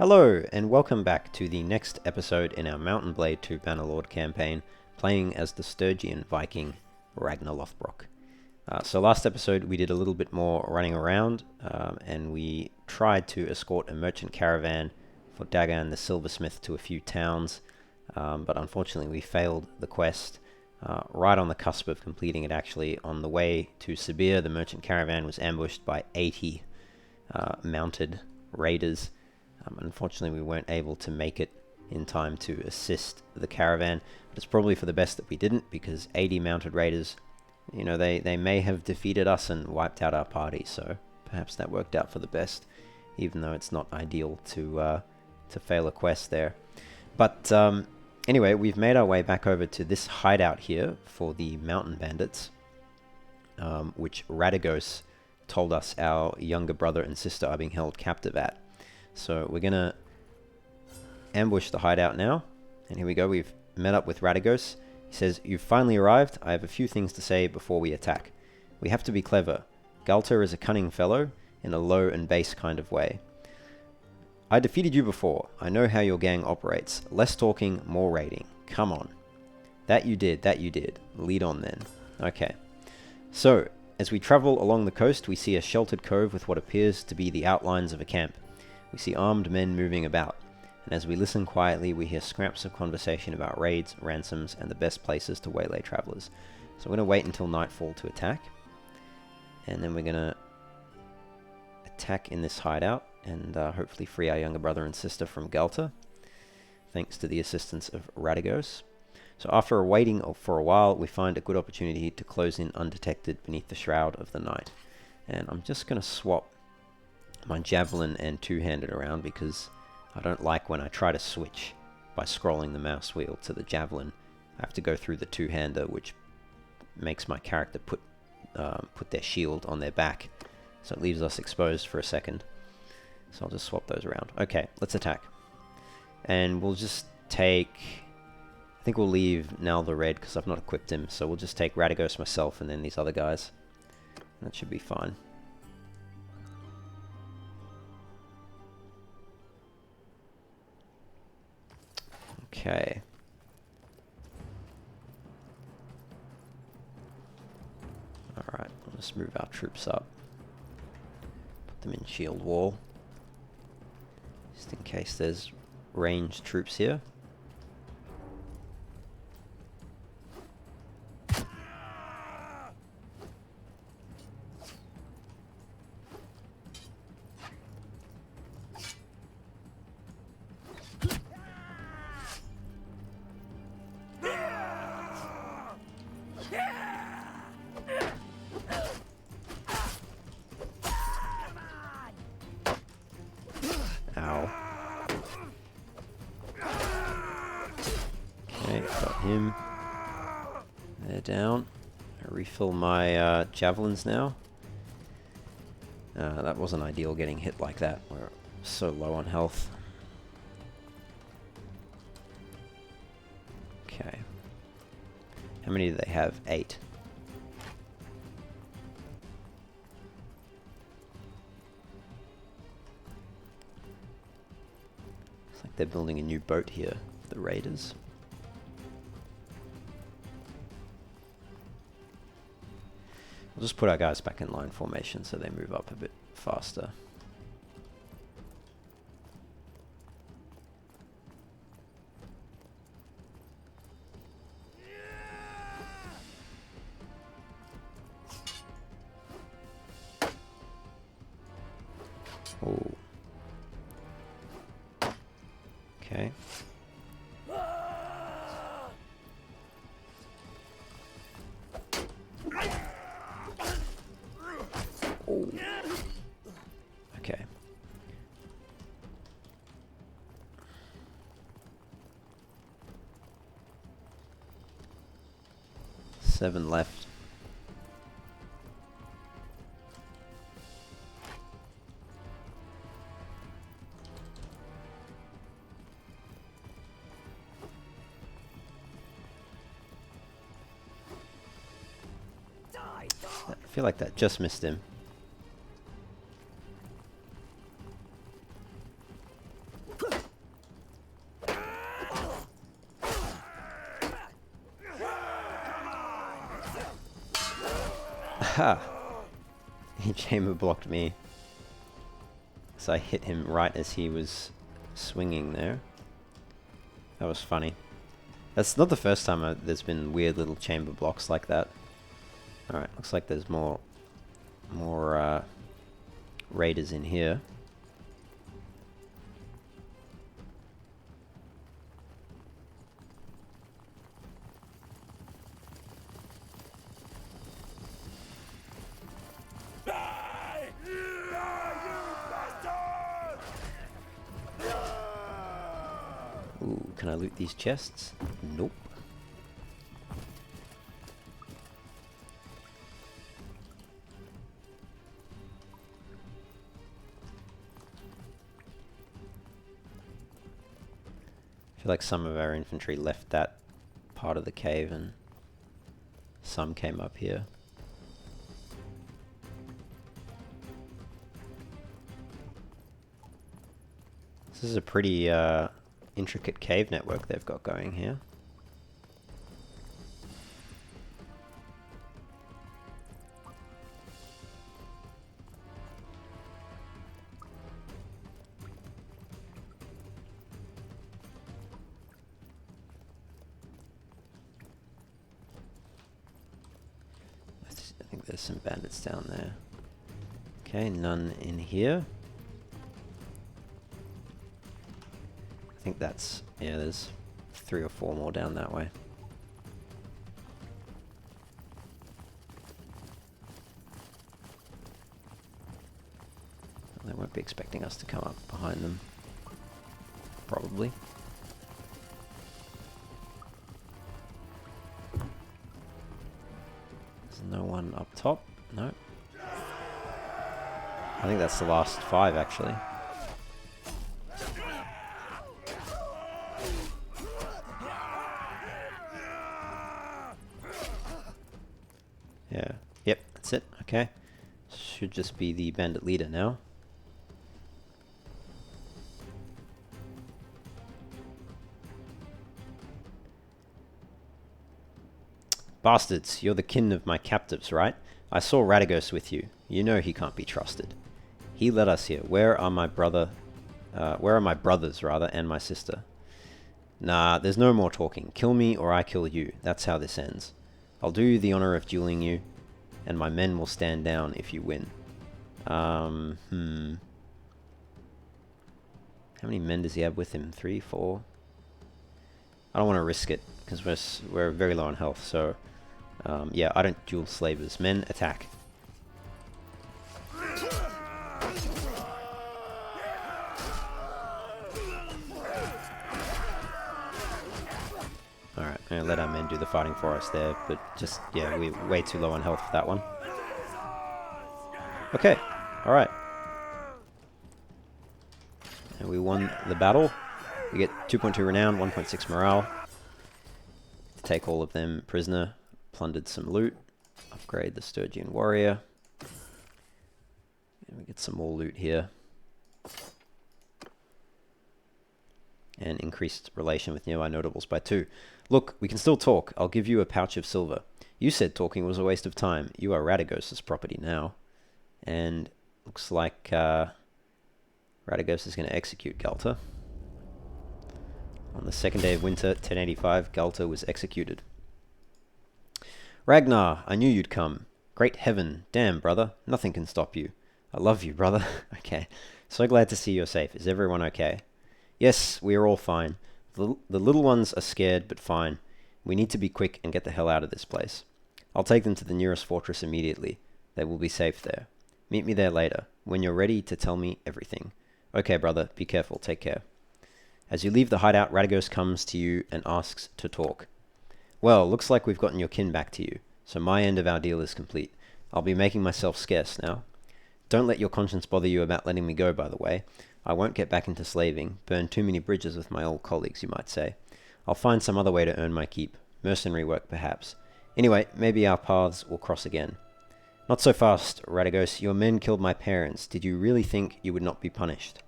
Hello, and welcome back to the next episode in our Mountain Blade 2 Bannerlord campaign, playing as the Sturgian Viking, Ragnarr Loðbrók. So last episode we did a little bit more running around, and we tried to escort a merchant caravan for Dagan the silversmith to a few towns, but unfortunately we failed the quest. Right on the cusp of completing it actually, on the way to Sibir, the merchant caravan was ambushed by 80 mounted raiders. Unfortunately, we weren't able to make it in time to assist the caravan, but it's probably for the best that we didn't, because 80 mounted raiders, you know, they may have defeated us and wiped out our party, so perhaps that worked out for the best, even though it's not ideal to fail a quest there. But anyway, we've made our way back over to this hideout here for the mountain bandits, which Radagos told us our younger brother and sister are being held captive at. So we're going to ambush the hideout now. And here we go. We've met up with Radagos. He says, "You've finally arrived. I have a few things to say before we attack. We have to be clever. Galter is a cunning fellow in a low and base kind of way. I defeated you before. I know how your gang operates. Less talking, more raiding. Come on." That you did. That you did. Lead on then. Okay. So, as we travel along the coast, we see a sheltered cove with what appears to be the outlines of a camp. We see armed men moving about, and as we listen quietly, we hear scraps of conversation about raids, ransoms, and the best places to waylay travelers. So we're going to wait until nightfall to attack, and then we're going to attack in this hideout, and hopefully free our younger brother and sister from Galter, thanks to the assistance of Radagos. So after waiting for a while, we find a good opportunity to close in undetected beneath the shroud of the night. And I'm just going to swap my javelin and two-handed around, because I don't like when I try to switch by scrolling the mouse wheel to the javelin. I have to go through the two-hander, which makes my character put their shield on their back, so it leaves us exposed for a second. So I'll just swap those around. Okay, let's attack. And we'll just take... I think we'll leave Nal the Red, because I've not equipped him, so we'll just take Radagos, myself, and then these other guys. That should be fine. Okay. Alright, let's move our troops up. Put them in shield wall, just in case there's ranged troops here. Ow. Okay, got him. They're down. I refill my javelins now. That wasn't ideal getting hit like that. We're so low on health. Okay. How many do they have? 8. They're building a new boat here, the raiders. We'll just put our guys back in line formation so they move up a bit faster. Oh. Okay. Oh. Okay. Seven left. I feel like that just missed him. Aha! He chamber blocked me. So I hit him right as he was swinging there. That was funny. That's not the first time there's been weird little chamber blocks like that. Alright, looks like there's more raiders in here. Ooh, can I loot these chests? Nope. I feel like some of our infantry left that part of the cave and some came up here. This is a pretty intricate cave network they've got going here. I think there's some bandits down there. Okay, none in here. I think that's, yeah, there's 3 or 4 more down that way. They won't be expecting us to come up behind them. Probably. There's no one up top. No. I think that's the last 5 actually. Yeah. Yep, that's it. Okay. Should just be the bandit leader now. Bastards, you're the kin of my captives, right? I saw Radagos with you. You know he can't be trusted. He led us here. Where are my brothers, rather, and my sister? Nah, there's no more talking. Kill me or I kill you. That's how this ends. I'll do you the honor of dueling you, and my men will stand down if you win. How many men does he have with him? 3, 4? I don't want to risk it, because we're very low on health, so... yeah, I don't duel slavers. Men, attack. Alright, I'm going to let our men do the fighting for us there, but just, yeah, we're way too low on health for that one. Okay, alright. And we won the battle. We get 2.2 renown, 1.6 morale. Take all of them prisoner. Plundered some loot. Upgrade the Sturgian warrior. And we get some more loot here. And increased relation with nearby notables by 2. Look, we can still talk. I'll give you a pouch of silver. You said talking was a waste of time. You are Radagos' property now. And looks like Radagos is going to execute Galta. On the 2nd day of winter, 1085, Galta was executed. Ragnarr, I knew you'd come. Great heaven, damn, brother. Nothing can stop you. I love you, brother. Okay. So glad to see you're safe. Is everyone okay? Yes, we are all fine. The little ones are scared, but fine. We need to be quick and get the hell out of this place. I'll take them to the nearest fortress immediately. They will be safe there. Meet me there later, when you're ready to tell me everything. Okay, brother, be careful. Take care. As you leave the hideout, Radagos comes to you and asks to talk. Well, looks like we've gotten your kin back to you, so my end of our deal is complete. I'll be making myself scarce now. Don't let your conscience bother you about letting me go, by the way. I won't get back into slaving, burn too many bridges with my old colleagues, you might say. I'll find some other way to earn my keep. Mercenary work, perhaps. Anyway, maybe our paths will cross again. Not so fast, Radagos. Your men killed my parents. Did you really think you would not be punished?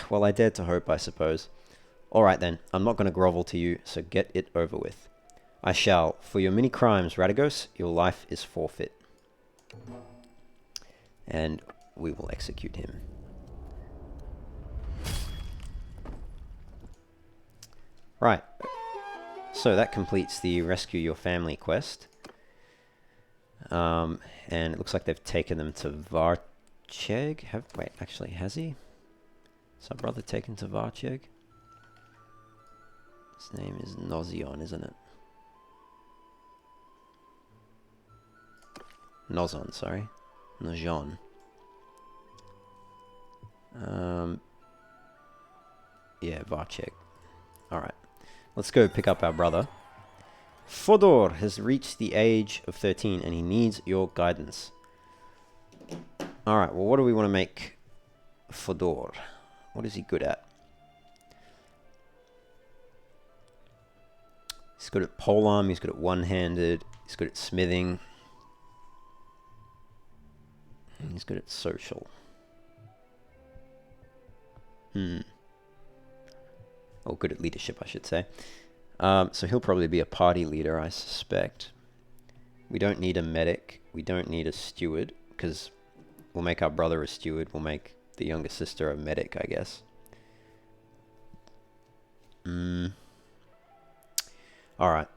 Well, I dared to hope, I suppose. Alright then, I'm not going to grovel to you, so get it over with. I shall. For your many crimes, Radagos, your life is forfeit. And we will execute him. Right. So that completes the rescue your family quest. And it looks like they've taken them to Varcheg. Wait, actually, has he? Is our brother taken to Varcheg? His name is Nozion, isn't it? Nozon, sorry. Nozion. Yeah, Varcheg. Alright. Let's go pick up our brother. Fodor has reached the age of 13 and he needs your guidance. Alright, well, what do we want to make Fodor? What is he good at? He's good at polearm, he's good at one-handed, he's good at smithing. And he's good at social. Or good at leadership, I should say. So he'll probably be a party leader, I suspect. We don't need a medic. We don't need a steward, because we'll make our brother a steward. We'll make the younger sister a medic, I guess. Alright.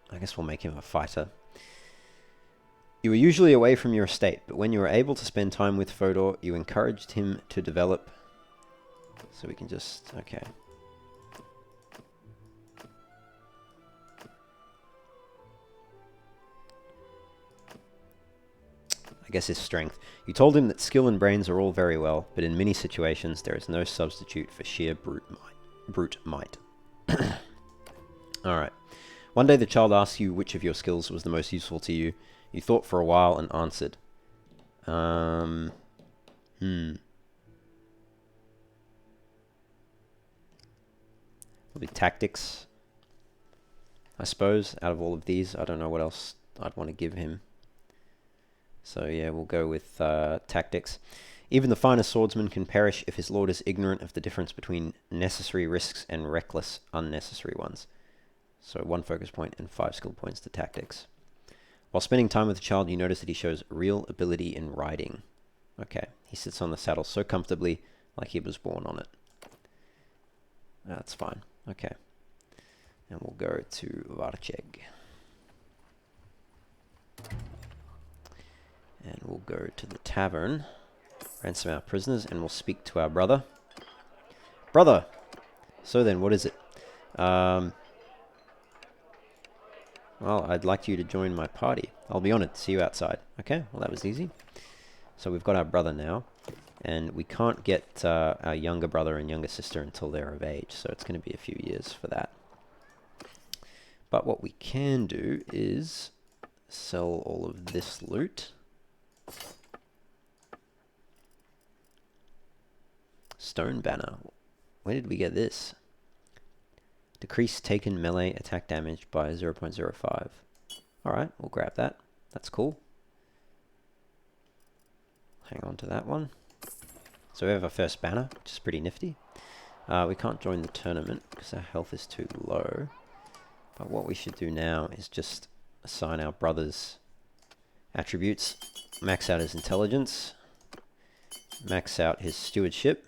I guess we'll make him a fighter. You were usually away from your estate, but when you were able to spend time with Fodor, you encouraged him to develop. So we can just... okay. I guess his strength. You told him that skill and brains are all very well, but in many situations there is no substitute for sheer brute might. Alright. One day the child asked you which of your skills was the most useful to you. You thought for a while and answered. Probably tactics, I suppose, out of all of these. I don't know what else I'd want to give him. So yeah, we'll go with tactics. Even the finest swordsman can perish if his lord is ignorant of the difference between necessary risks and reckless, unnecessary ones. So 1 focus point and 5 skill points to tactics. While spending time with the child, you notice that he shows real ability in riding. Okay, he sits on the saddle so comfortably, like he was born on it. That's fine. Okay. And we'll go to Varcheg. And we'll go to the tavern, ransom our prisoners, and we'll speak to our brother. Brother! So then, what is it? Well, I'd like you to join my party. I'll be honored to see you outside. Okay, well that was easy. So we've got our brother now, and we can't get our younger brother and younger sister until they're of age, so it's going to be a few years for that. But what we can do is sell all of this loot. Stone banner. Where did we get this? Decrease taken melee attack damage by 0.05. Alright, we'll grab that. That's cool. Hang on to that one. So we have our first banner, which is pretty nifty. We can't join the tournament because our health is too low. But what we should do now is just assign our brother's attributes. Max out his intelligence. Max out his stewardship.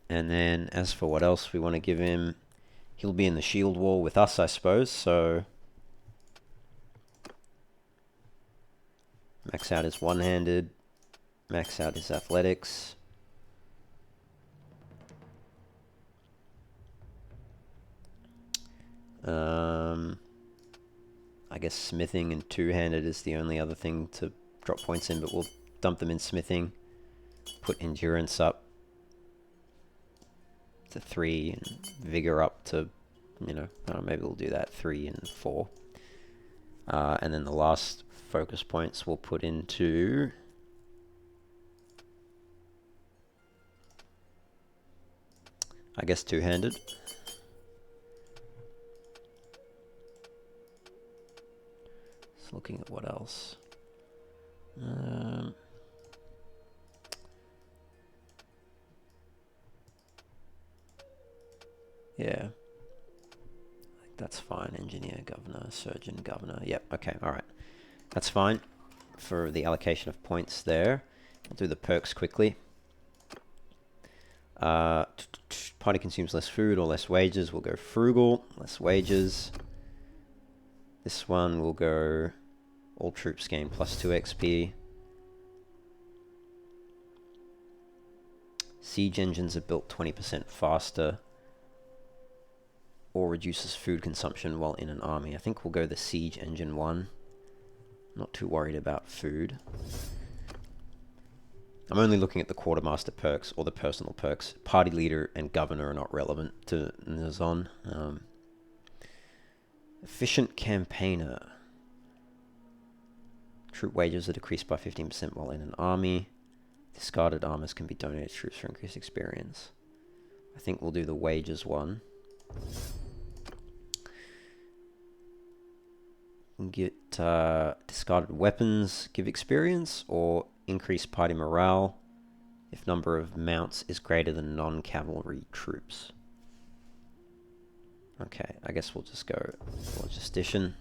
And then as for what else we want to give him, he'll be in the shield wall with us, I suppose, so max out his one-handed, max out his athletics. I guess smithing and two-handed is the only other thing to drop points in, but we'll dump them in smithing. Put endurance up to 3 and vigor up to, you know, maybe we'll do that 3 and 4. And then the last focus points we'll put into I guess two-handed. Just looking at what else. Yeah. That's fine. Engineer, governor, surgeon, governor. Yep, okay, alright. That's fine for the allocation of points there. I'll do the perks quickly. Party consumes less food or less wages. We'll go frugal, less wages. This one will go all troops gain plus 2 XP. Siege engines are built 20% faster. Or reduces food consumption while in an army. I think we'll go the siege engine one. Not too worried about food. I'm only looking at the quartermaster perks or the personal perks. Party leader and governor are not relevant to Nizon. Efficient campaigner. Troop wages are decreased by 15% while in an army. Discarded armors can be donated to troops for increased experience. I think we'll do the wages one. Get discarded weapons, give experience, or increase party morale if number of mounts is greater than non-cavalry troops. Okay, I guess we'll just go logistician.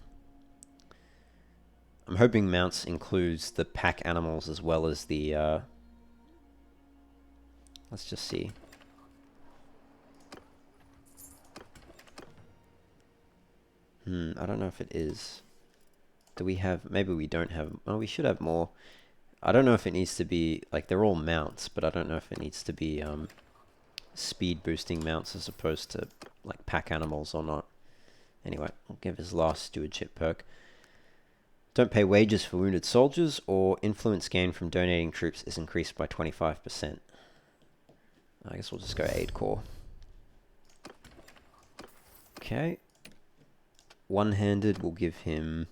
I'm hoping mounts includes the pack animals as well as the let's just see. I don't know if it is. Do we have... Maybe we don't have... Oh, we should have more. I don't know if it needs to be... Like, they're all mounts, but I don't know if it needs to be speed boosting mounts as opposed to, like, pack animals or not. Anyway, we'll give his last stewardship perk. Don't pay wages for wounded soldiers, or influence gained from donating troops is increased by 25%. I guess we'll just go aid corps. Okay. One-handed will give him...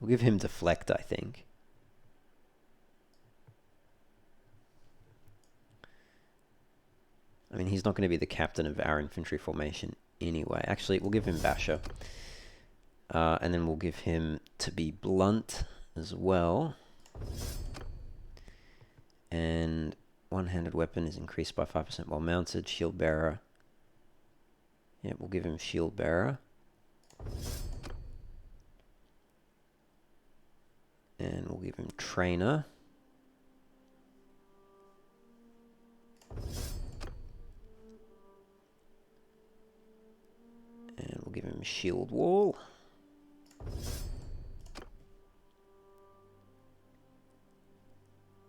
We'll give him deflect, I think. I mean, he's not going to be the captain of our infantry formation anyway. Actually, we'll give him basher. And then we'll give him to be blunt as well. And one-handed weapon is increased by 5% while mounted. Shield bearer. Yeah, we'll give him shield bearer. And we'll give him trainer. And we'll give him shield wall.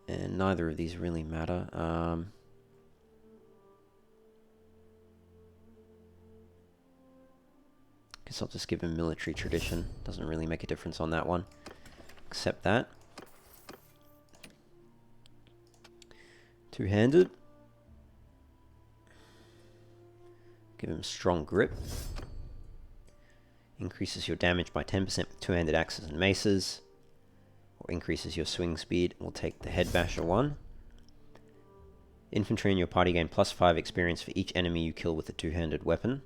And neither of these really matter. Guess I'll just give him military tradition. Doesn't really make a difference on that one. Accept that. Two-handed. Give him strong grip. Increases your damage by 10% with two-handed axes and maces. Or increases your swing speed. We'll take the head basher one. Infantry in your party gain +5 experience for each enemy you kill with a two-handed weapon.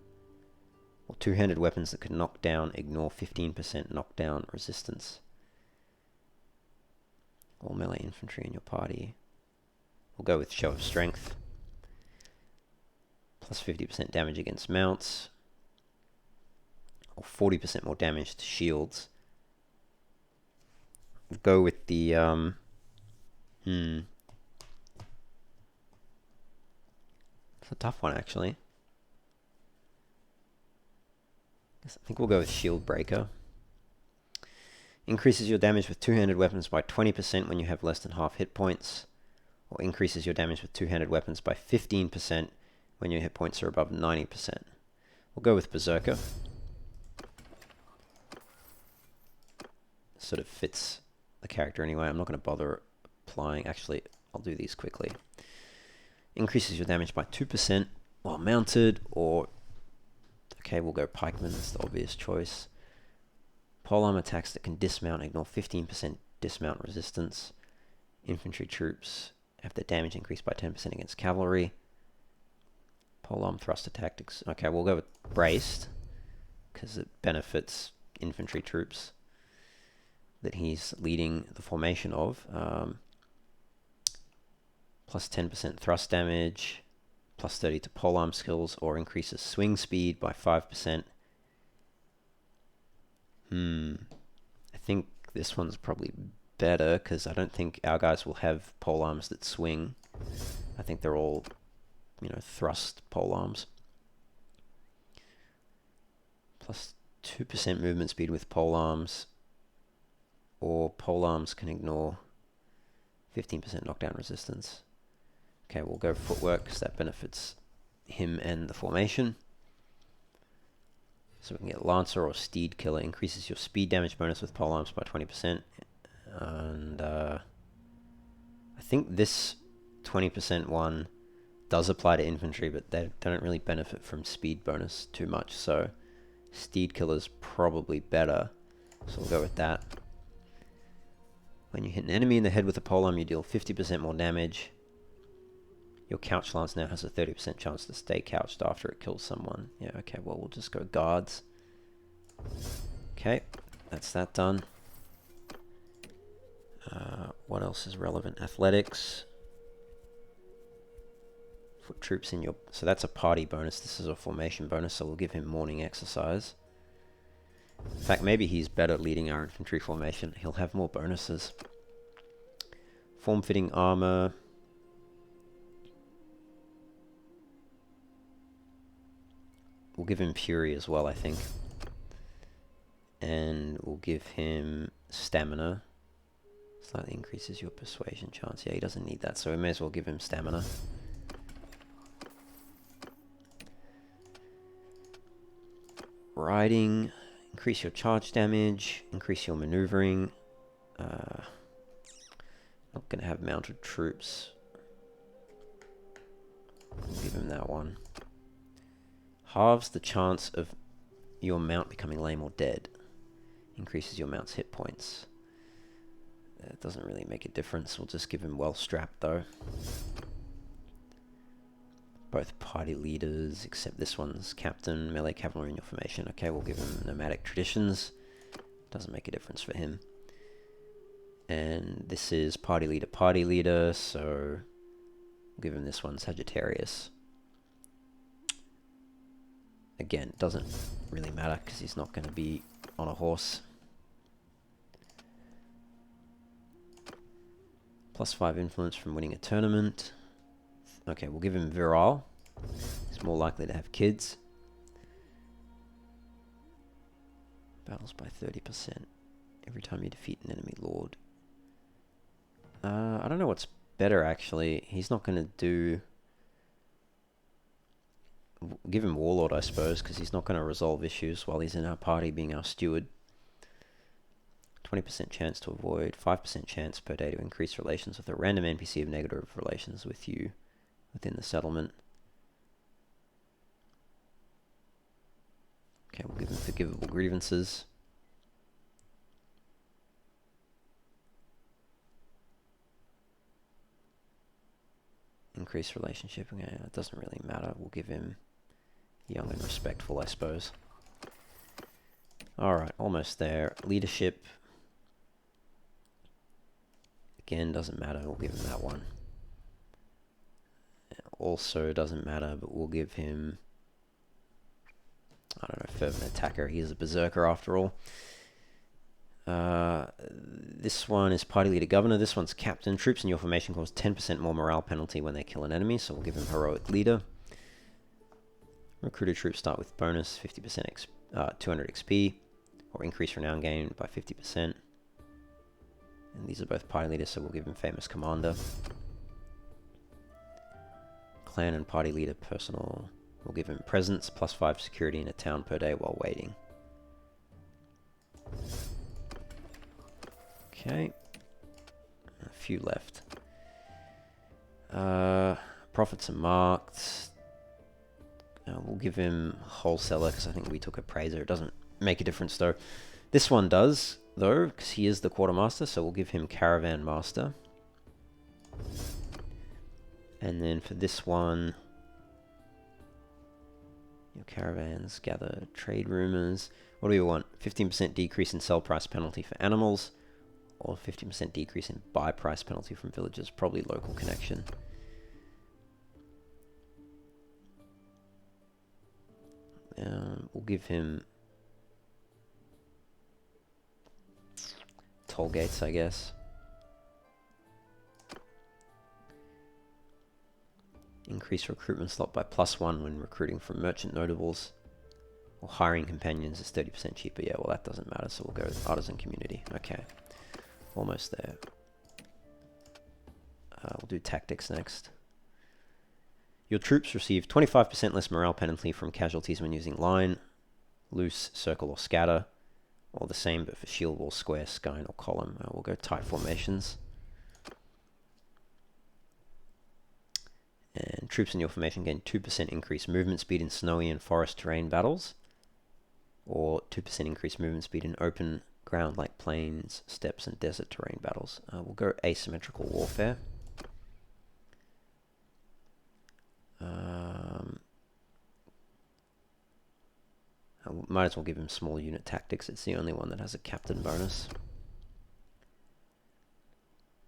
Or two-handed weapons that can knock down ignore 15% knockdown resistance. All melee infantry in your party. We'll go with show of strength. Plus 50% damage against mounts. Or 40% more damage to shields. We'll go with the it's a tough one actually. I think we'll go with shield breaker. Increases your damage with two-handed weapons by 20% when you have less than half hit points. Or increases your damage with two-handed weapons by 15% when your hit points are above 90%. We'll go with berserker. Sort of fits the character anyway. I'm not going to bother applying. Actually, I'll do these quickly. Increases your damage by 2% while mounted, or... Okay, we'll go pikeman. That's the obvious choice. Polearm attacks that can dismount ignore 15% dismount resistance. Infantry troops have their damage increased by 10% against cavalry. Polearm thruster tactics. Okay, we'll go with braced, because it benefits infantry troops that he's leading the formation of. plus 10% thrust damage, plus 30 to polearm skills, or increases swing speed by 5%. I think this one's probably better, because I don't think our guys will have polearms that swing. I think they're all, you know, thrust polearms. Plus 2% movement speed with polearms, or polearms can ignore 15% knockdown resistance. Okay, we'll go footwork because that benefits him and the formation. So we can get Lancer or Steed Killer. Increases your speed damage bonus with polearms by 20%. And I think this 20% one does apply to infantry, but they don't really benefit from speed bonus too much. So Steed Killer's probably better. So we'll go with that. When you hit an enemy in the head with a polearm, you deal 50% more damage. Your couch lance now has a 30% chance to stay couched after it kills someone. Yeah, okay, well, we'll just go guards. Okay, that's that done. What else is relevant? Athletics. Foot troops in your... So that's a party bonus. This is a formation bonus, so we'll give him morning exercise. In fact, maybe he's better leading our infantry formation. He'll have more bonuses. Form-fitting armor. We'll give him Fury as well, I think. And we'll give him Stamina. Slightly increases your persuasion chance. Yeah, he doesn't need that, so we may as well give him Stamina. Riding. Increase your charge damage. Increase your maneuvering. Not going to have mounted troops. We'll give him that one. Halves the chance of your mount becoming lame or dead. Increases your mount's hit points. It doesn't really make a difference. We'll just give him well strapped though. Both party leaders, except this one's captain, melee cavalry in your formation. Okay, we'll give him nomadic traditions. Doesn't make a difference for him. And this is party leader, so we'll give him this one, Sagittarius. Again, doesn't really matter because he's not going to be on a horse. +5 influence from winning a tournament. Okay, we'll give him Virile. He's more likely to have kids. Battles by 30% every time you defeat an enemy lord. I don't know what's better actually. He's not going to do... Give him Warlord, I suppose, because he's not going to resolve issues while he's in our party being our steward. 20% chance to avoid, 5% chance per day to increase relations with a random NPC of negative relations with you within the settlement. Okay, we'll give him Forgivable Grievances. Increase relationship, okay, it doesn't really matter. We'll give him Young and Respectful, I suppose. Alright, almost there. Leadership. Again, doesn't matter. We'll give him that one. Also doesn't matter, but we'll give him... I don't know, Fervent Attacker. He is a Berserker after all. This one is Party Leader Governor. This one's Captain. Troops in your formation cause 10% more morale penalty when they kill an enemy, so we'll give him Heroic Leader. Recruited troops start with bonus 50% 200 XP, or increase renown gain by 50%. And these are both party leaders, so we'll give him Famous Commander. Clan and party leader personal. We'll give him Presence, +5 security in a town per day while waiting. Okay. A few left. Profits are marked. We'll give him Wholesaler because I think we took Appraiser. It doesn't make a difference though. This one does though because he is the Quartermaster, so we'll give him Caravan Master. And then for this one, your caravans gather trade rumors. What do we want? 15% decrease in sell price penalty for animals, or 50% decrease in buy price penalty from villagers. Probably local connection. We'll give him toll gates, I guess. Increase recruitment slot by +1 when recruiting from merchant notables. Or hiring companions is 30% cheaper. Yeah, well that doesn't matter, so we'll go with artisan community. Okay, almost there. We'll do tactics next. Your troops receive 25% less morale penalty from casualties when using line, loose, circle, or scatter. Or the same, but for shield wall, square, skyne, or column. We'll go tight formations. And troops in your formation gain 2% increased movement speed in snowy and forest terrain battles. Or 2% increased movement speed in open ground like plains, steppes, and desert terrain battles. We'll go asymmetrical warfare. I might as well give him small unit tactics. It's the only one that has a captain bonus.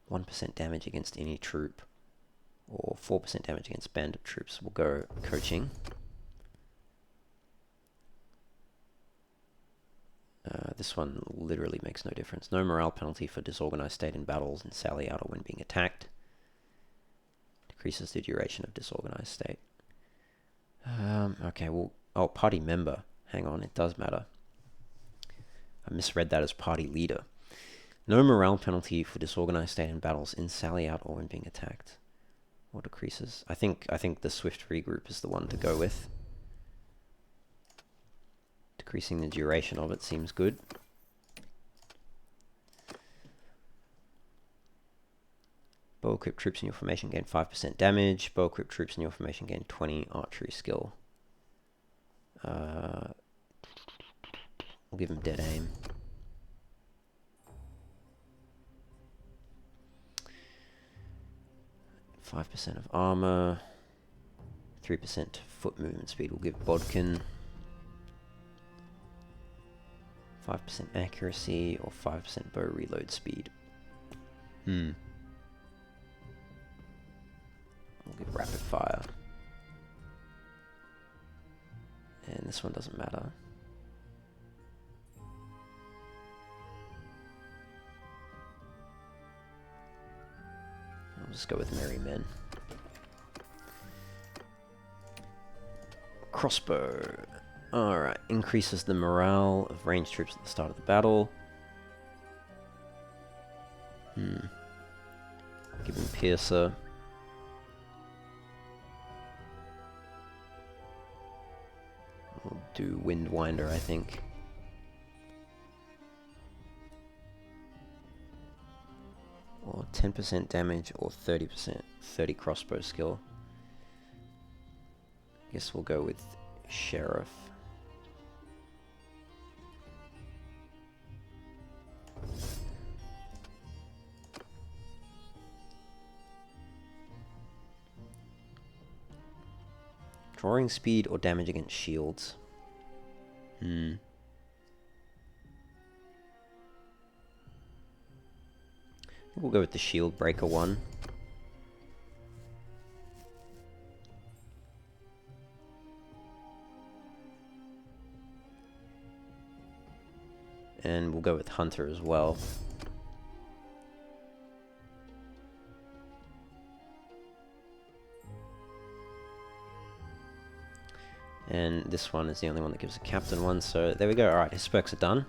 1% damage against any troop. Or 4% damage against bandit troops. We'll go coaching. This one literally makes no difference. No morale penalty for disorganized state in battles and sally out or when being attacked. Decreases the duration of disorganized state. Okay, well, oh, party member. Hang on, it does matter. I misread that as party leader. No morale penalty for disorganized state in battles in sally out or when being attacked. Or decreases. I think the swift regroup is the one to go with. Decreasing the duration of it seems good. Bow equipped troops in your formation gain 5% damage. Bow equipped troops in your formation gain 20 archery skill. We'll give him dead aim. %5 of armor. 3% foot movement speed. We'll give Bodkin 5% accuracy or 5% bow reload speed. We'll give rapid fire. And this one doesn't matter. I'll just go with merry men. Crossbow. Alright, increases the morale of ranged troops at the start of the battle. Give him Piercer. We'll do Windwinder, I think. Or 10% damage or 30%, 30 crossbow skill. Guess we'll go with Sheriff. Drawing speed or damage against shields. I think we'll go with the shield breaker one. And we'll go with Hunter as well. And this one is the only one that gives a captain one, so there we go. Alright, his perks are done.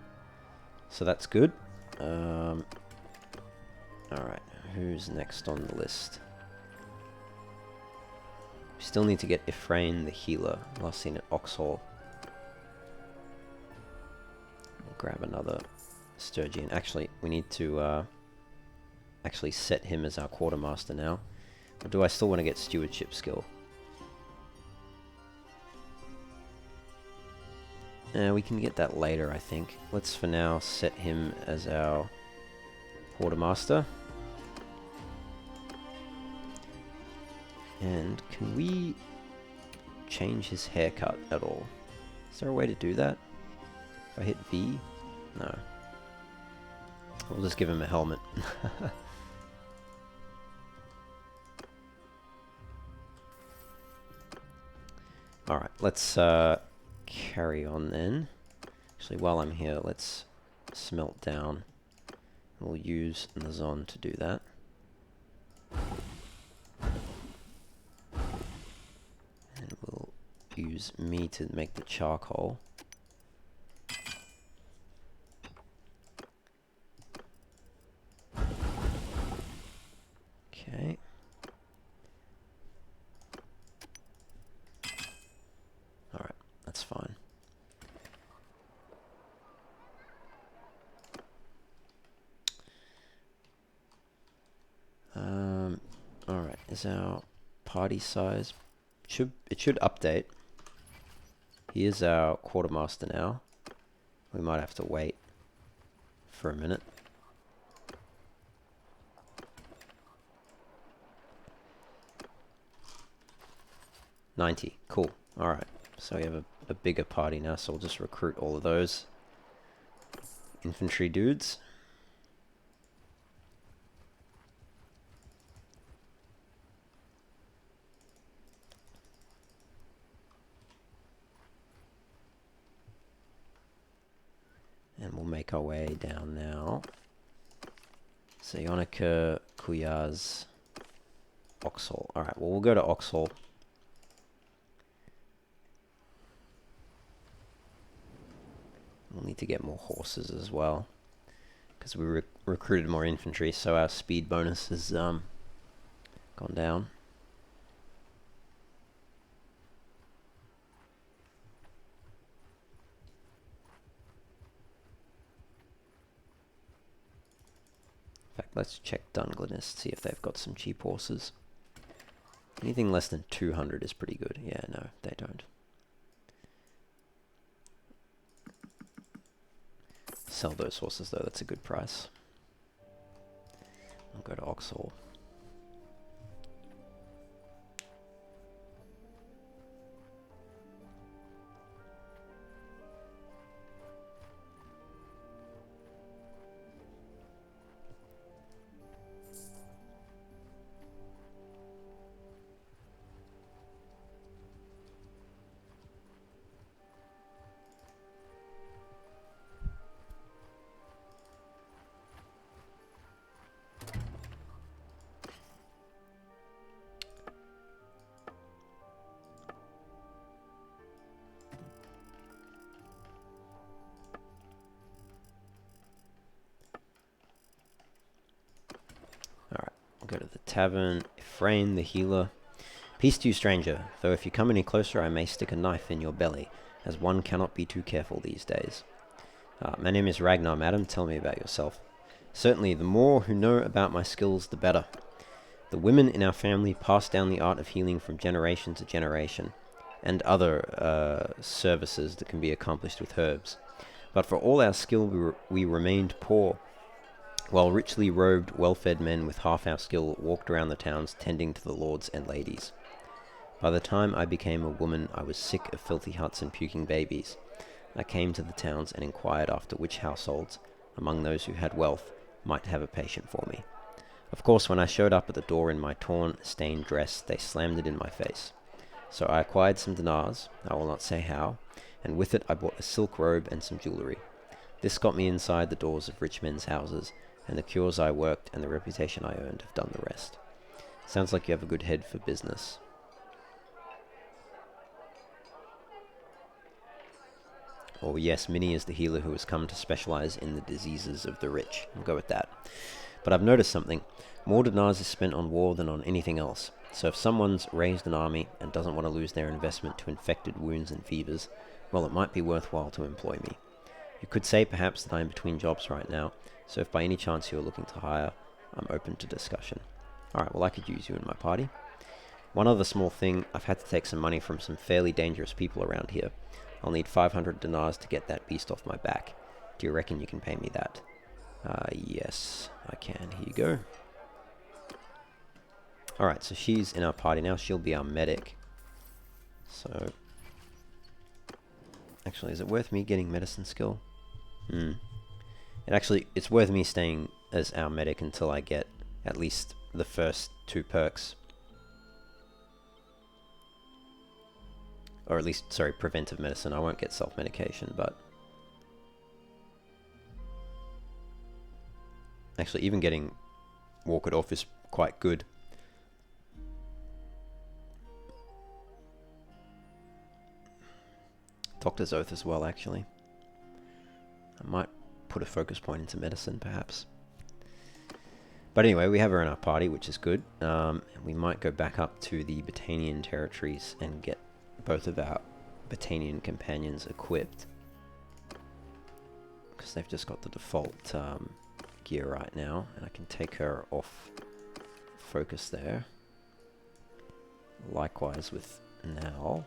So that's good. Alright, who's next on the list? We still need to get Ephraim the healer, last seen at Oxhall. We'll grab another Sturgian. Actually, we need to actually set him as our quartermaster now. Or do I still want to get stewardship skill? We can get that later, I think. Let's for now set him as our quartermaster. And can we change his haircut at all? Is there a way to do that? If I hit V? No. We'll just give him a helmet. Alright, let's carry on then. Actually, while I'm here, let's smelt down. We'll use Nazon to do that. And we'll use me to make the charcoal. Okay. Alright, that's fine. Alright, is our party size... It should update. He is our quartermaster now. We might have to wait for a minute. $90. Cool. Alright. So we have a bigger party now, so we'll just recruit all of those infantry dudes. And we'll make our way down now. Sionica, Kuyaz, Oxhall. Alright, well we'll go to Oxhall. We'll need to get more horses as well, because we recruited more infantry, so our speed bonus has gone down. In fact, let's check Dunglenists, see if they've got some cheap horses. Anything less than 200 is pretty good. Yeah, no, they don't. Sell those horses though, that's a good price. I'll go to Oxhall. Go to the tavern. Ephraim the healer. Peace to you, stranger. Though if you come any closer, I may stick a knife in your belly, as one cannot be too careful these days. My name is Ragnarr, madam. Tell me about yourself. Certainly, the more who know about my skills, the better. The women in our family pass down the art of healing from generation to generation, and other services that can be accomplished with herbs. But for all our skill, we remained poor, while richly robed, well-fed men with half our skill walked around the towns tending to the lords and ladies. By the time I became a woman, I was sick of filthy huts and puking babies. I came to the towns and inquired after which households, among those who had wealth, might have a patient for me. Of course, when I showed up at the door in my torn, stained dress, they slammed it in my face. So I acquired some dinars, I will not say how, and with it I bought a silk robe and some jewellery. This got me inside the doors of rich men's houses, and the cures I worked and the reputation I earned have done the rest. Sounds like you have a good head for business. Oh yes, Minnie is the healer who has come to specialize in the diseases of the rich. I'll go with that. But I've noticed something. More dinars is spent on war than on anything else. So if someone's raised an army and doesn't want to lose their investment to infected wounds and fevers, well, it might be worthwhile to employ me. You could say perhaps that I'm between jobs right now, so if by any chance you're looking to hire, I'm open to discussion. Alright, well I could use you in my party. One other small thing, I've had to take some money from some fairly dangerous people around here. I'll need 500 dinars to get that beast off my back. Do you reckon you can pay me that? Yes, I can. Here you go. Alright, so she's in our party now. She'll be our medic. So, actually, is it worth me getting medicine skill? It's worth me staying as our medic until I get at least the first 2 perks. or at least, sorry, preventive medicine. I won't get self-medication, but actually even getting walk it off is quite good. Doctor's Oath as well, actually. I might put a focus point into medicine, perhaps. But anyway, we have her in our party, which is good. We might go back up to the Botanian territories and get both of our Botanian companions equipped. Because they've just got the default gear right now. And I can take her off focus there. Likewise with Nal.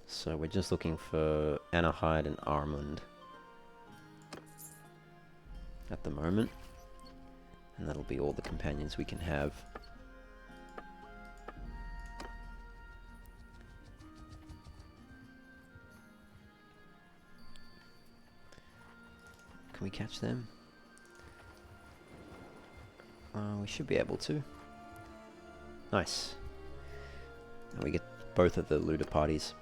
So we're just looking for Anahide and Armund at the moment. And that'll be all the companions we can have. Can we catch them? We should be able to. Nice. And we get both of the looter parties.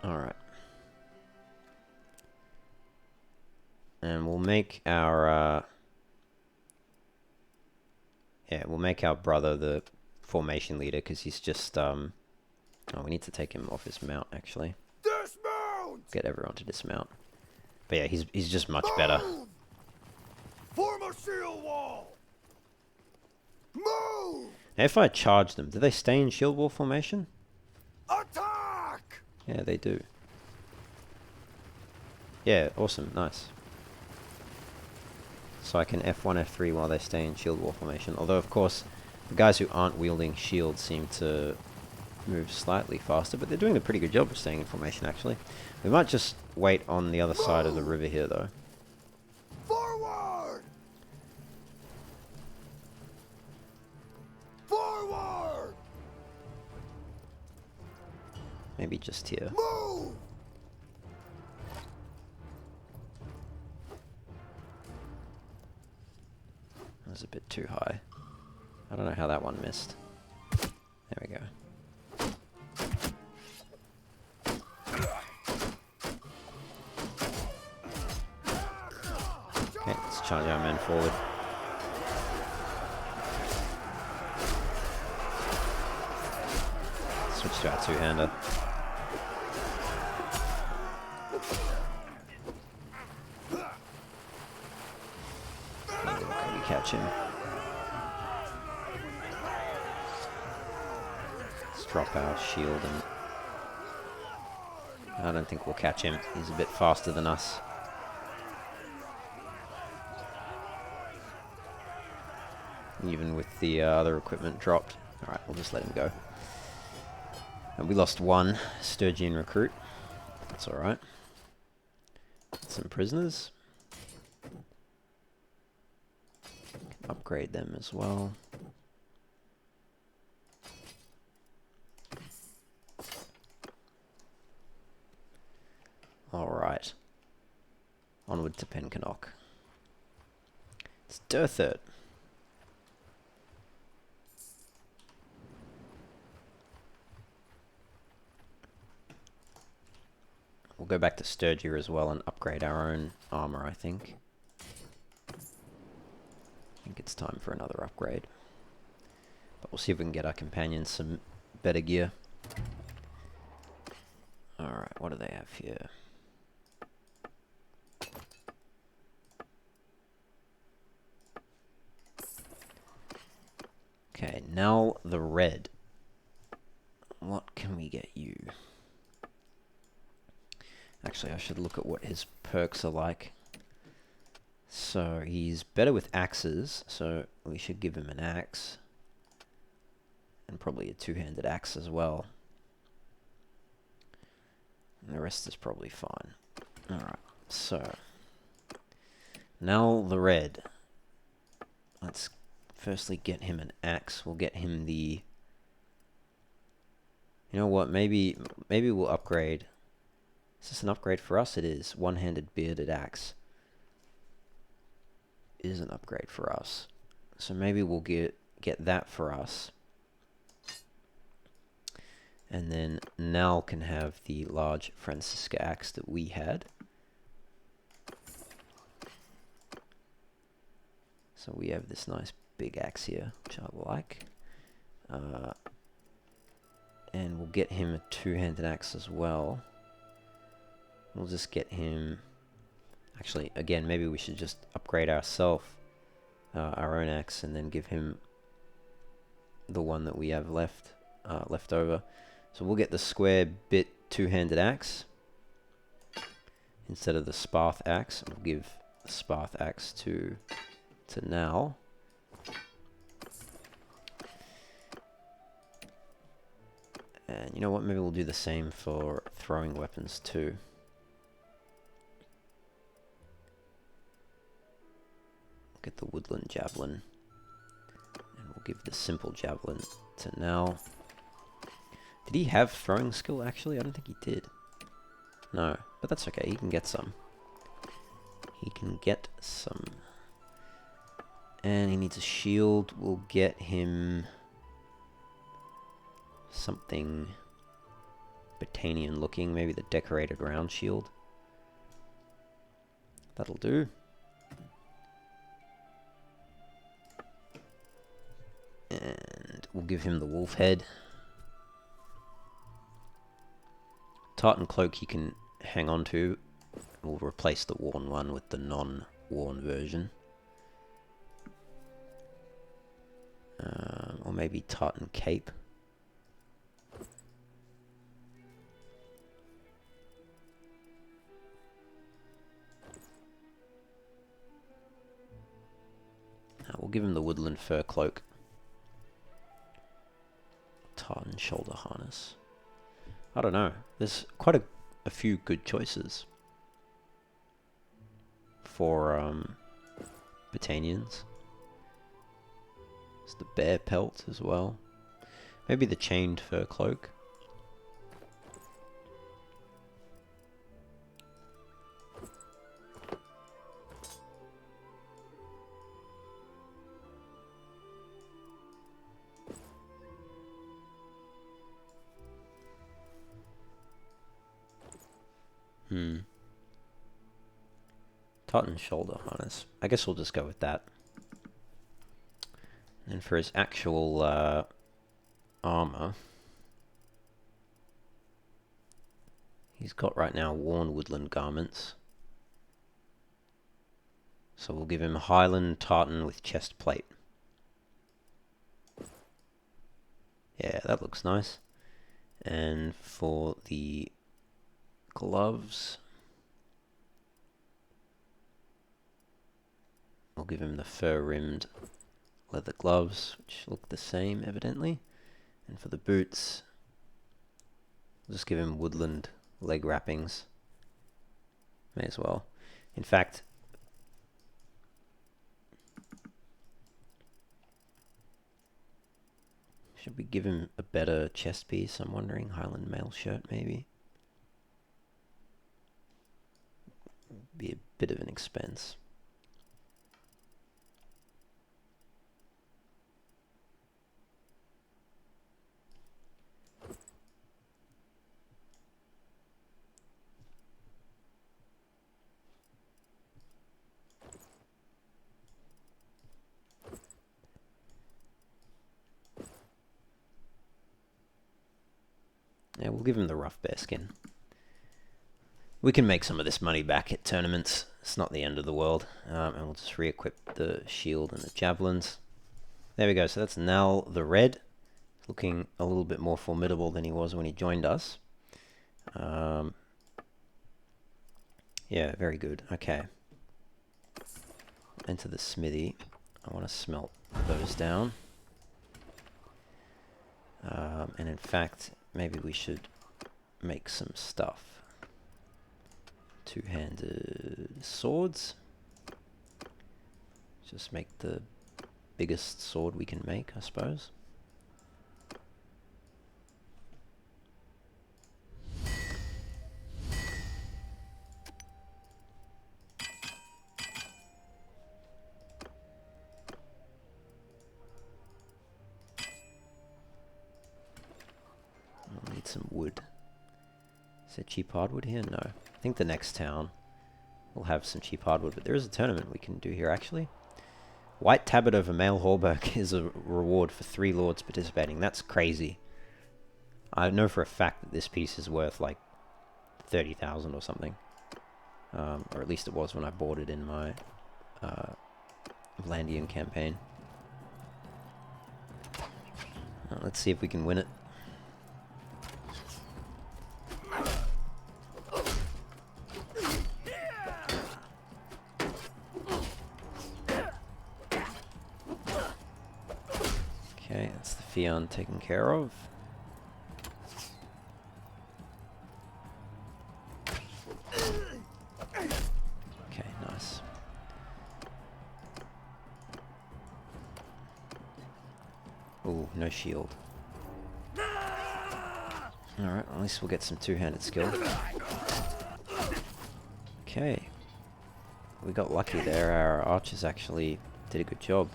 Alright. And we'll make our we'll make our brother the formation leader, because he's just oh, we need to take him off his mount, actually. Dismount! Get everyone to dismount. But yeah, he's just much better. Form a shield wall! Move! Now if I charge them, do they stay in shield wall formation? Attack! Yeah, they do. Yeah, awesome, nice. So I can F1, F3 while they stay in shield wall formation. Although, of course, the guys who aren't wielding shields seem to move slightly faster, but they're doing a pretty good job of staying in formation, actually. We might just wait on the other side of the river here, though. Forward! Forward! Maybe just here. Move! That was a bit too high. I don't know how that one missed. There we go. Okay, let's charge our men forward. Switch to our two-hander. Can we catch him? Let's drop our shield and... I don't think we'll catch him. He's a bit faster than us. Even with the other equipment dropped. Alright, we'll just let him go. And we lost one Sturgian recruit. That's alright. Some prisoners. Can upgrade them as well. Alright. Onward to Pencannock. It's Durthert. We'll go back to Sturgia as well and upgrade our own armor, I think. I think it's time for another upgrade. But we'll see if we can get our companions some better gear. Alright, what do they have here? Okay, Nal the Red. What can we get you? Actually, I should look at what his perks are like. So, he's better with axes, so we should give him an axe. And probably a two-handed axe as well. And the rest is probably fine. Alright, so... Nal the Red. Let's firstly get him an axe. We'll get him the... You know what, maybe we'll upgrade... Is this an upgrade for us? It is. One-handed bearded axe is an upgrade for us. So maybe we'll get that for us. And then Nal can have the large Francisca axe that we had. So we have this nice big axe here, which I like. And we'll get him a two-handed axe as well. We'll just get him... Actually, again, maybe we should just upgrade ourselves, our own axe, and then give him the one that we have left over. So we'll get the square bit two-handed axe instead of the Sparth axe. We'll give the Sparth axe to Nal. And you know what? Maybe we'll do the same for throwing weapons too. Get the woodland javelin, and we'll give the simple javelin to Nal. Did he have throwing skill actually? I don't think he did. No, but that's okay. He can get some. He can get some. And he needs a shield. We'll get him something Botanian looking, maybe the decorated round shield. That'll do. And we'll give him the wolf head. Tartan cloak he can hang on to. We'll replace the worn one with the non-worn version. Or maybe tartan cape. We'll give him the woodland fur cloak. Tartan shoulder harness. I don't know. There's quite a few good choices for Botanians. There's the bear pelt as well. Maybe the chained fur cloak. Tartan shoulder harness. I guess we'll just go with that. And for his actual armor, he's got right now worn woodland garments. So we'll give him Highland tartan with chest plate. Yeah, that looks nice. And for the gloves, we'll give him the fur-rimmed leather gloves, which look the same, evidently. And for the boots, we'll just give him woodland leg wrappings. May as well. In fact, should we give him a better chest piece? I'm wondering. Highland mail shirt, maybe. Be a bit of an expense. Yeah, we'll give him the rough bear skin. We can make some of this money back at tournaments. It's not the end of the world. And we'll just re-equip the shield and the javelins. There we go. So that's Nal the Red. Looking a little bit more formidable than he was when he joined us. Yeah, very good. Okay. Enter the smithy. I want to smelt those down. And in fact, maybe we should make some stuff. Two-handed swords. Just make the biggest sword we can make, I suppose. some wood. Is there cheap hardwood here? No. I think the next town will have some cheap hardwood, but there is a tournament we can do here actually. White tabard over male Hallberg is a reward for 3 lords participating. That's crazy. I know for a fact that this piece is worth like 30,000 or something. Or at least it was when I bought it in my Landian campaign. Let's see if we can win it. Okay, that's the Fion taken care of. Okay, nice. Ooh, no shield. Alright, at least we'll get some two-handed skill. Okay. We got lucky there. Our archers actually did a good job.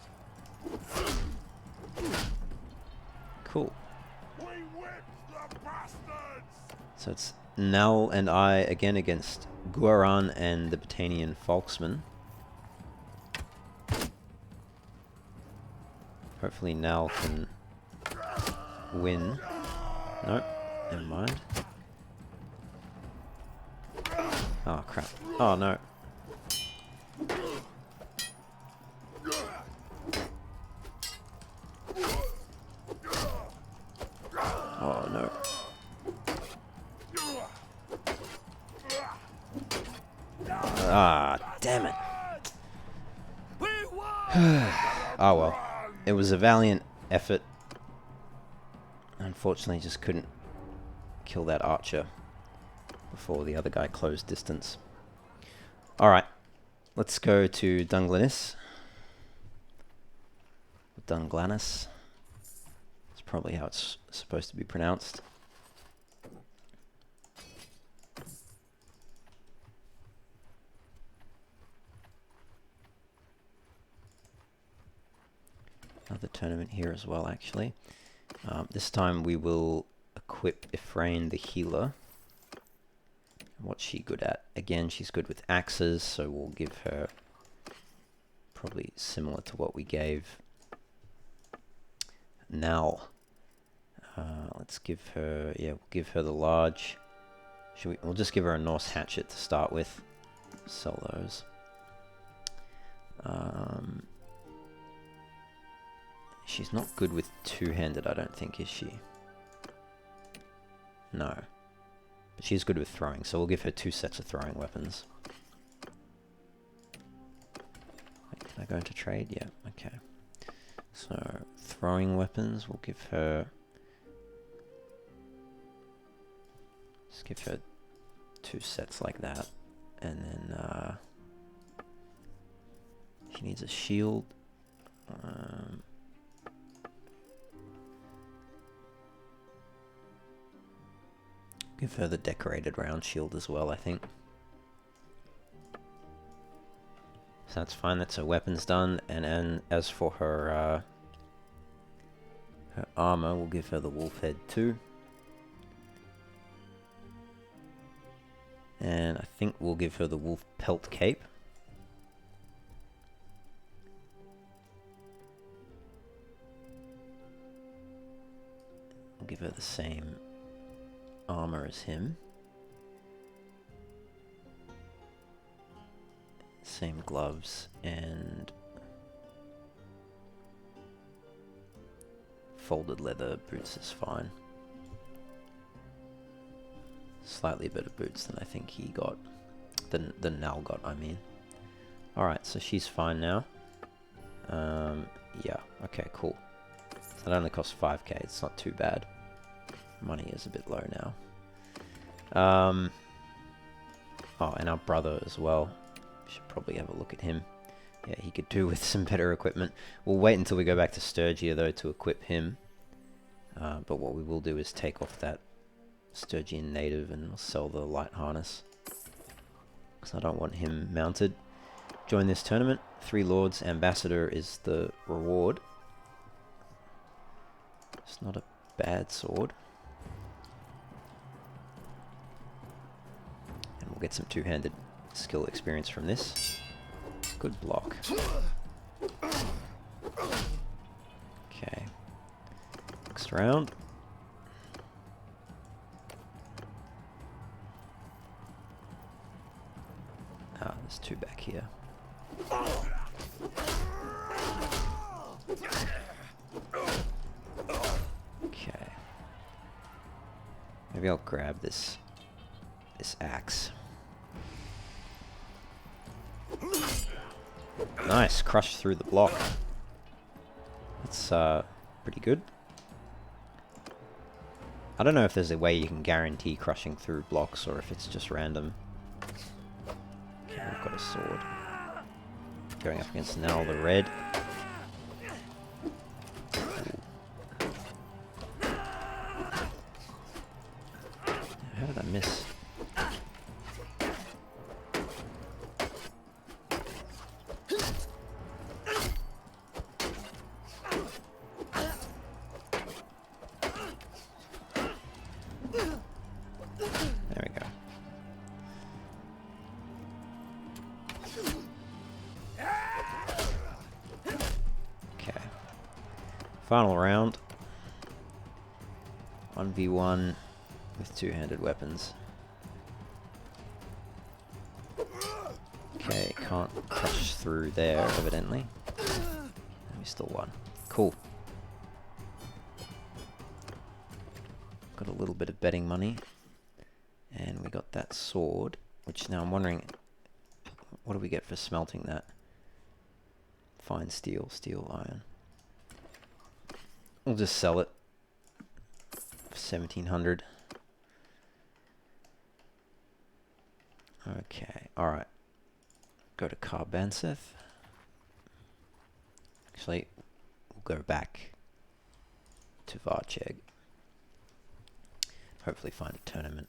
Cool. So it's Nal and I again against Guaran and the Batanian Folksman. Hopefully Nal can win. Nope, never mind. Oh crap. Oh no. Oh no. Ah, damn it. Oh well. It was a valiant effort. Unfortunately, just couldn't kill that archer before the other guy closed distance. Alright. Let's go to Dunglanis. Dunglanis. That's probably how it's supposed to be pronounced. Another tournament here as well, actually. This time we will equip Ephraim the healer. What's she good at? Again, she's good with axes, so we'll give her probably similar to what we gave Nal. Let's give her, yeah, we'll give her the large. We'll just give her a Norse hatchet to start with. Sell those. She's not good with two-handed, I don't think, is she? No. But she's good with throwing, so we'll give her 2 sets of throwing weapons. Wait, can I go into trade? Yeah, okay. So, throwing weapons, we'll give her... Just give her 2 sets like that. And then, she needs a shield. Give her the decorated round shield as well, I think. So that's fine, that's her weapons done. And as for her, her armor, we'll give her the wolf head too. And I think we'll give her the wolf pelt cape. We'll give her the same armor as him. Same gloves and folded leather boots is fine. Slightly better boots than I think he got. Than Nal got, I mean. Alright, so she's fine now. Yeah, okay, cool. So that only costs 5k, it's not too bad. Money is a bit low now. Oh, and our brother as well. Should probably have a look at him. Yeah, he could do with some better equipment. We'll wait until we go back to Sturgia, though, to equip him. But what we will do is take off that Sturgian native and we'll sell the light harness. Because I don't want him mounted. Join this tournament. 3 lords. Ambassador is the reward. It's not a bad sword. We'll get some two-handed skill experience from this. Good block. Okay. Next round. Ah, there's two back here. Okay. Maybe I'll grab this axe. Nice, crush through the block. That's pretty good. I don't know if there's a way you can guarantee crushing through blocks or if it's just random. Okay, we've got a sword. Going up against Nell the Red. How did I miss? There we go. Okay. Final round. 1v1 with two-handed weapons. Okay, can't crush through there, evidently. And we still won. Cool. Got a little bit of betting money. And we got that sword, which now I'm wondering, what do we get for smelting that? Fine steel, steel, iron. We'll just sell it for 1700. Okay, alright. Go to Carbanseth. Actually, we'll go back to Varcheg. Hopefully find a tournament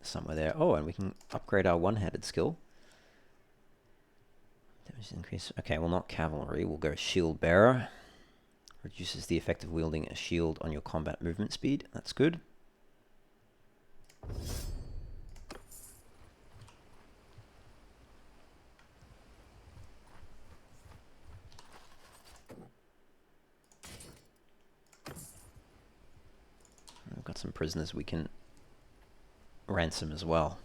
somewhere there. Oh, and we can upgrade our one-handed skill. Damage increase. Okay, well, not cavalry. We'll go shield bearer. Reduces the effect of wielding a shield on your combat movement speed. That's good. We've got some prisoners we can ransom as well.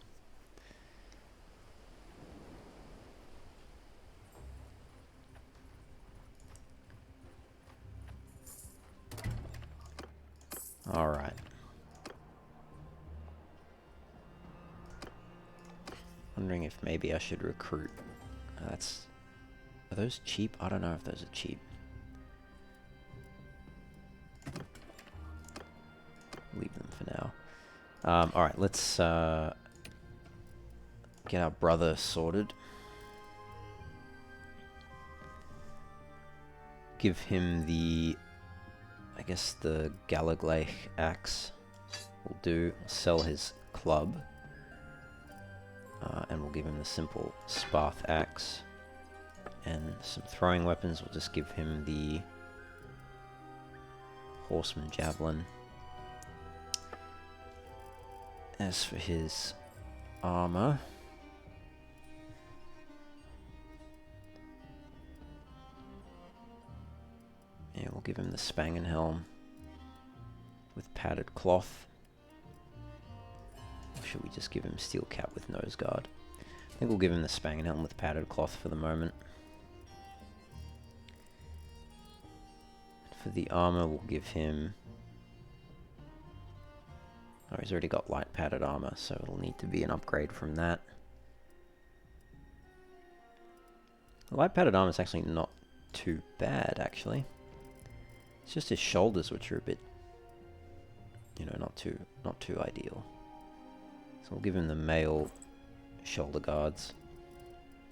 All right. Wondering if maybe I should recruit. Are those cheap? I don't know if those are cheap. Leave them for now. Alright, let's get our brother sorted. Give him the, I guess the Galaglaich axe will do. Sell his club. And we'll give him the simple Sparth axe. And some throwing weapons. We'll just give him the Horseman javelin. As for his armor, yeah, we'll give him the Spangen helm with padded cloth. Or should we just give him steel cap with nose guard? I think we'll give him the Spangen helm with padded cloth for the moment. For the armor, we'll give him... Oh, he's already got light padded armor, so it'll need to be an upgrade from that. The light padded armor is actually not too bad, actually. It's just his shoulders which are a bit, you know, not too ideal. So we'll give him the male shoulder guards.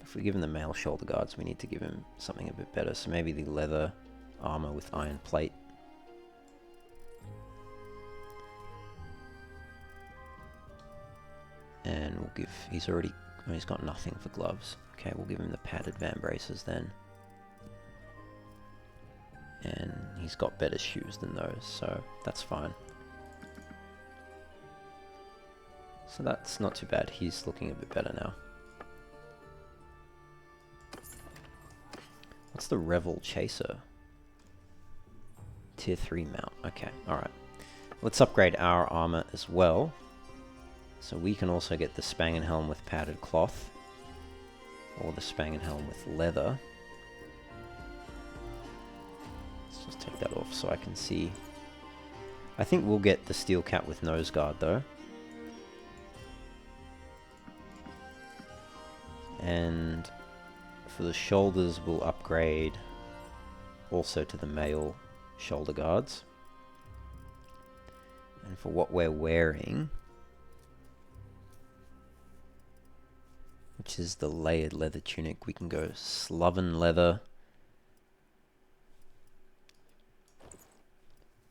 If we give him the male shoulder guards, we need to give him something a bit better. So maybe the leather armor with iron plate. And we'll give, he's got nothing for gloves. Okay, we'll give him the padded vambraces then. And he's got better shoes than those, so that's fine. So that's not too bad. He's looking a bit better now. What's the Revel Chaser? Tier 3 mount. Okay, alright. Let's upgrade our armor as well. So we can also get the Spangenhelm with padded cloth. Or the Spangenhelm with leather. Let's just take that off so I can see. I think we'll get the steel cap with nose guard though. And for the shoulders we'll upgrade also to the male shoulder guards. And for what we're wearing, which is the layered leather tunic, we can go sloven leather,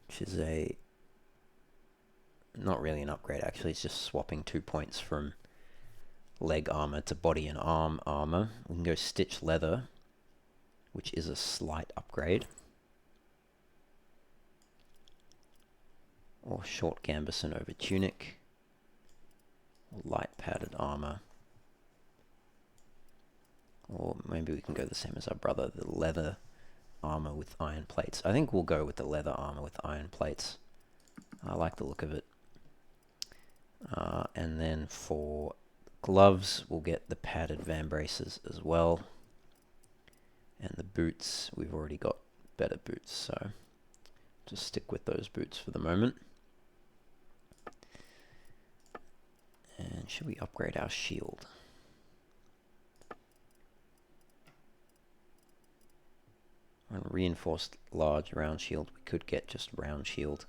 which is a not really an upgrade actually, it's just swapping 2 points from leg armor to body and arm armor. We can go stitch leather, which is a slight upgrade, or short gambeson over tunic, or light padded armor, or maybe we can go the same as our brother, the leather armor with iron plates. I think we'll go with the leather armor with iron plates. I like the look of it. And then for gloves, we'll get the padded vambraces as well. And the boots, we've already got better boots, so just stick with those boots for the moment. And should we upgrade our shield? On reinforced large round shield, we could get just round shield.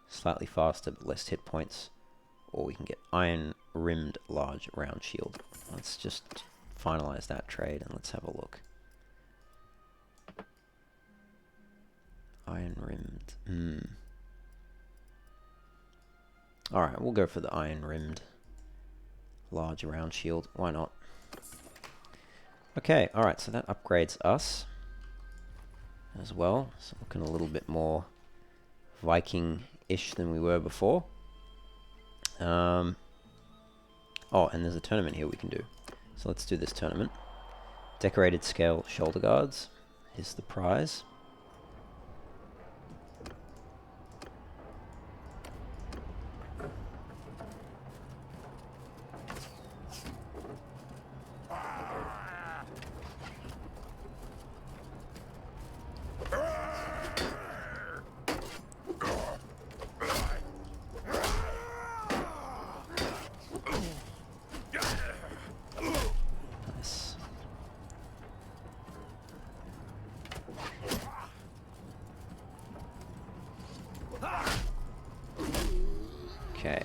Slightly faster but less hit points. Or we can get iron rimmed large round shield. Let's just finalize that trade and let's have a look. Iron rimmed. Alright, we'll go for the iron rimmed large round shield. Why not? Okay, alright, so that upgrades us as well. So looking a little bit more Viking-ish than we were before. Oh, and there's a tournament here we can do. So let's do this tournament. Decorated scale shoulder guards is the prize. Okay.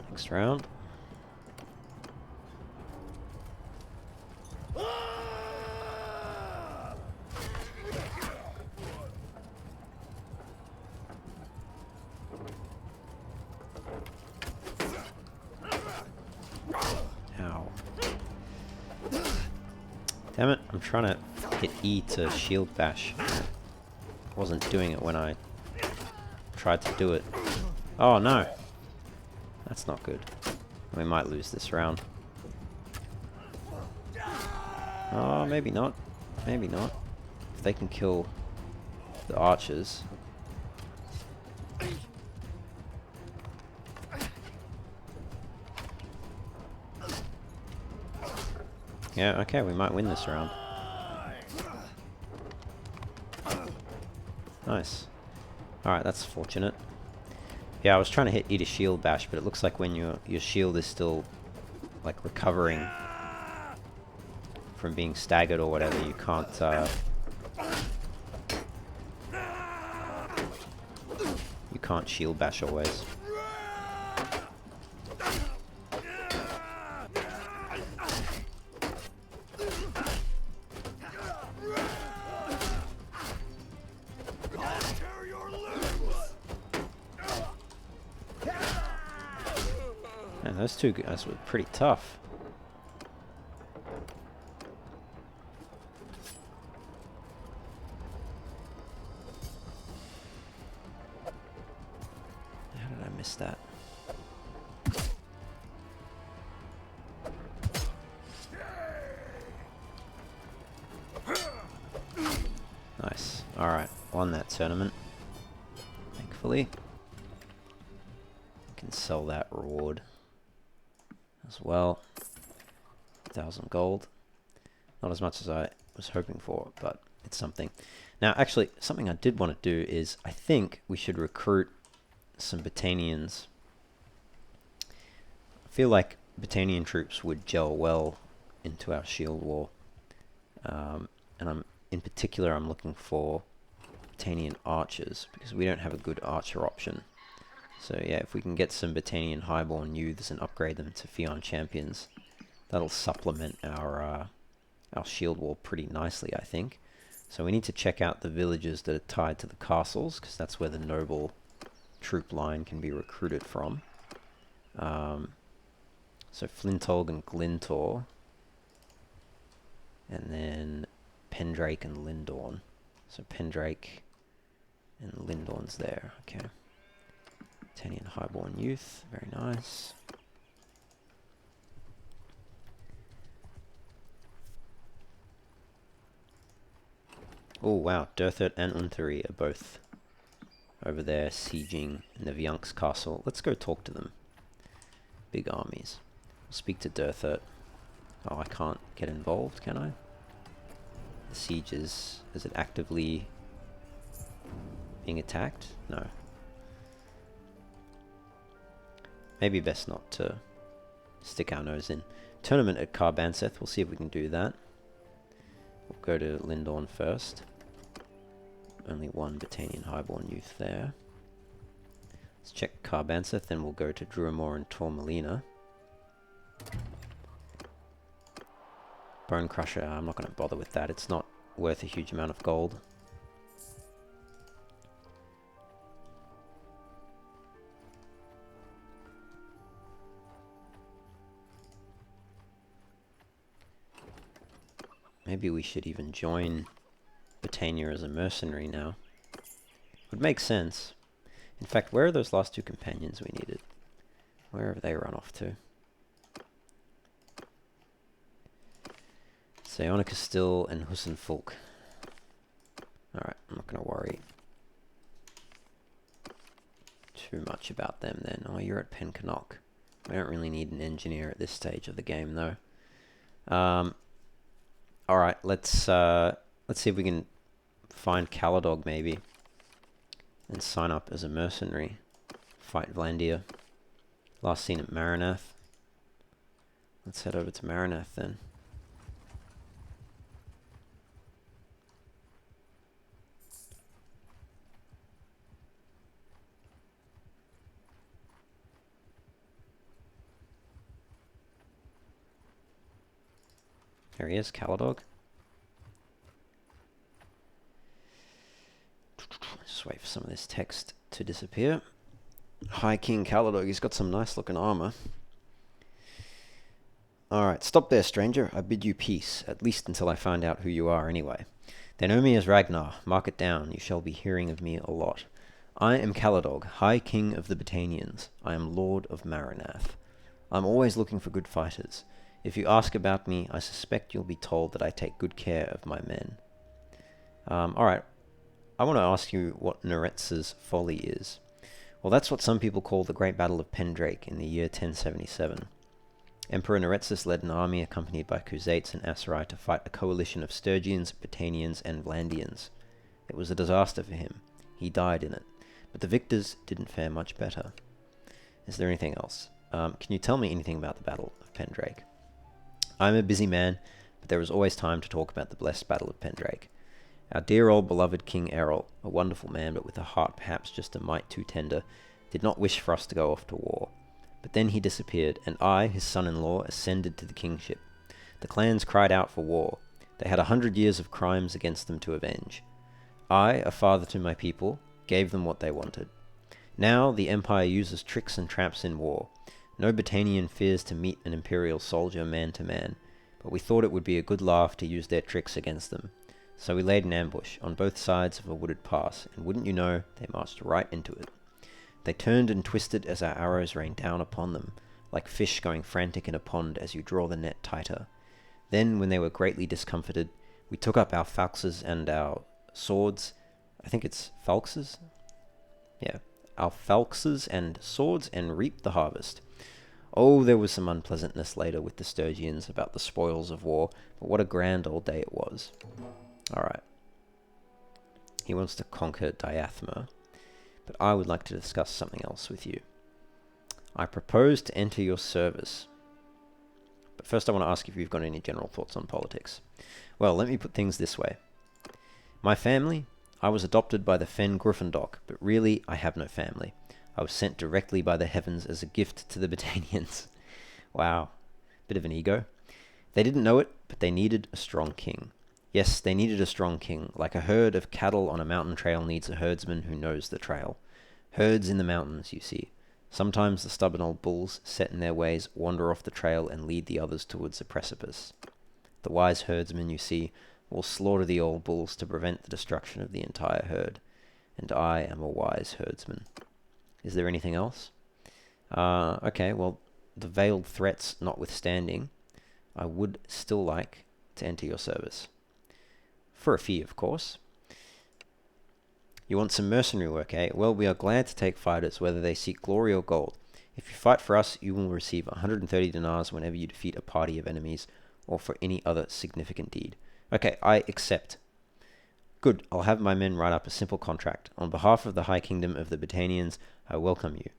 Next round. Ow. Damn it, I'm trying to hit E to shield bash. Wasn't doing it when I tried to do it. Oh no! That's not good. We might lose this round. Oh, maybe not. Maybe not. If they can kill the archers. Yeah, okay, we might win this round. Nice. Alright, that's fortunate. Yeah, I was trying to hit E to shield bash, but it looks like when your shield is still like recovering from being staggered or whatever, you can't shield bash always. Man, those two guys were pretty tough. How did I miss that? won that tournament, thankfully. We can sell that reward as well. 1,000 gold. Not as much as I was hoping for, but it's something. Now, actually, something I did want to do is I think we should recruit some Battanians. I feel like Battanian troops would gel well into our shield wall. And in particular, I'm looking for Battanian archers, because we don't have a good archer option. So yeah, if we can get some Battanian highborn youths and upgrade them to Fion champions, that'll supplement our shield wall pretty nicely, I think. So we need to check out the villages that are tied to the castles, because that's where the noble troop line can be recruited from. So Flintolg and Glintor, and then Pendrake and Lindorn. So Pendrake and Lindorn's there. Okay. Battanian highborn youth, very nice. Oh wow, Durthert and Unthari are both over there sieging Neviank's castle. Let's go talk to them. Big armies. We'll speak to Durthert. Oh, I can't get involved, can I? The siege is it actively being attacked? No. Maybe best not to stick our nose in. Tournament at Carbanseth, we'll see if we can do that. We'll go to Lindorn first. Only one Battanian highborn youth there. Let's check Carbanseth, then we'll go to Druamore and Tormelina. Bone Crusher, I'm not going to bother with that. It's not worth a huge amount of gold. Maybe we should even join Battania as a mercenary now. Would make sense. In fact, where are those last two companions we needed? Where have they run off to? Seonica Still and Hussein Fulk. Alright, I'm not going to worry too much about them then. Oh, you're at Pencannock. We don't really need an engineer at this stage of the game though. Alright, let's see if we can find Caladog maybe and sign up as a mercenary. Fight Vlandir. Last seen at Maranath. Let's head over to Maranath then. There he is, Caladog. Just wait for some of this text to disappear. High King Caladog, he's got some nice looking armor. Alright, stop there, stranger. I bid you peace, at least until I find out who you are anyway. They know me as Ragnarr. Mark it down, you shall be hearing of me a lot. I am Caladog, High King of the Battanians. I am Lord of Maranath. I'm always looking for good fighters. If you ask about me, I suspect you'll be told that I take good care of my men. Alright, I want to ask you what Neretz's folly is. Well, that's what some people call the Great Battle of Pendrake in the year 1077. Emperor Neretzes led an army accompanied by Khuzaits and Aserai to fight a coalition of Sturgians, Battanians, and Vlandians. It was a disaster for him. He died in it. But the victors didn't fare much better. Is there anything else? Can you tell me anything about the Battle of Pendrake? I'm a busy man, but there is always time to talk about the blessed Battle of Pendrake. Our dear old beloved King Errol, a wonderful man but with a heart perhaps just a mite too tender, did not wish for us to go off to war. But then he disappeared, and I, his son-in-law, ascended to the kingship. The clans cried out for war. They had 100 years of crimes against them to avenge. I, a father to my people, gave them what they wanted. Now the Empire uses tricks and traps in war. No Battanian fears to meet an Imperial soldier man to man, but we thought it would be a good laugh to use their tricks against them. So we laid an ambush on both sides of a wooded pass, and wouldn't you know, they marched right into it. They turned and twisted as our arrows rained down upon them, like fish going frantic in a pond as you draw the net tighter. Then, when they were greatly discomfited, we took up our falxes and our swords, I think it's falxes. Yeah. Our falxes and swords and reap the harvest. Oh, there was some unpleasantness later with the Sturgians about the spoils of war, but what a grand old day it was. Alright. He wants to conquer Diathma, but I would like to discuss something else with you. I propose to enter your service. But first I want to ask if you've got any general thoughts on politics. Well, let me put things this way. My family, I was adopted by the Fen Gryffindor, but really I have no family. I was sent directly by the heavens as a gift to the Botanians. Wow, bit of an ego. They didn't know it, but they needed a strong king. Yes, they needed a strong king, like a herd of cattle on a mountain trail needs a herdsman who knows the trail. Herds in the mountains, you see. Sometimes the stubborn old bulls, set in their ways, wander off the trail and lead the others towards a precipice. The wise herdsman, you see, will slaughter the old bulls to prevent the destruction of the entire herd. And I am a wise herdsman. Is there anything else? Okay, well, the veiled threats notwithstanding, I would still like to enter your service. For a fee, of course. You want some mercenary work, eh? Well, we are glad to take fighters, whether they seek glory or gold. If you fight for us, you will receive 130 dinars whenever you defeat a party of enemies, or for any other significant deed. Okay, I accept. Good, I'll have my men write up a simple contract. On behalf of the High Kingdom of the Botanians, I welcome you.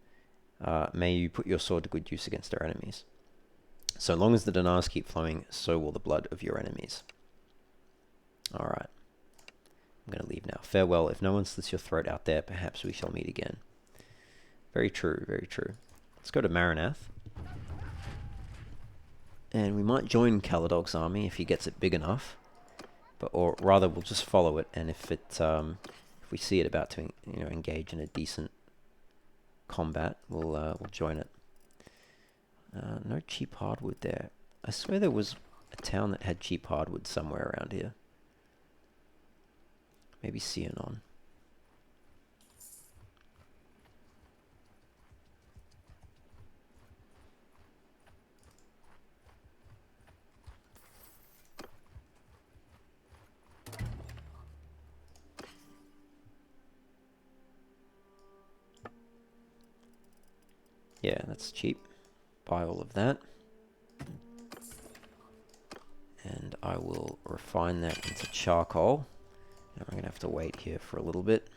May you put your sword to good use against our enemies. So long as the dinars keep flowing, so will the blood of your enemies. Alright. I'm going to leave now. Farewell. If no one slits your throat out there, perhaps we shall meet again. Very true, very true. Let's go to Maranath. And we might join Caladog's army if he gets it big enough. Or rather, we'll just follow it, and if we see it about to engage in a decent combat, we'll join it. No cheap hardwood there. I swear there was a town that had cheap hardwood somewhere around here. Maybe Cianon. Yeah, that's cheap. Buy all of that. And I will refine that into charcoal. And we're going to have to wait here for a little bit.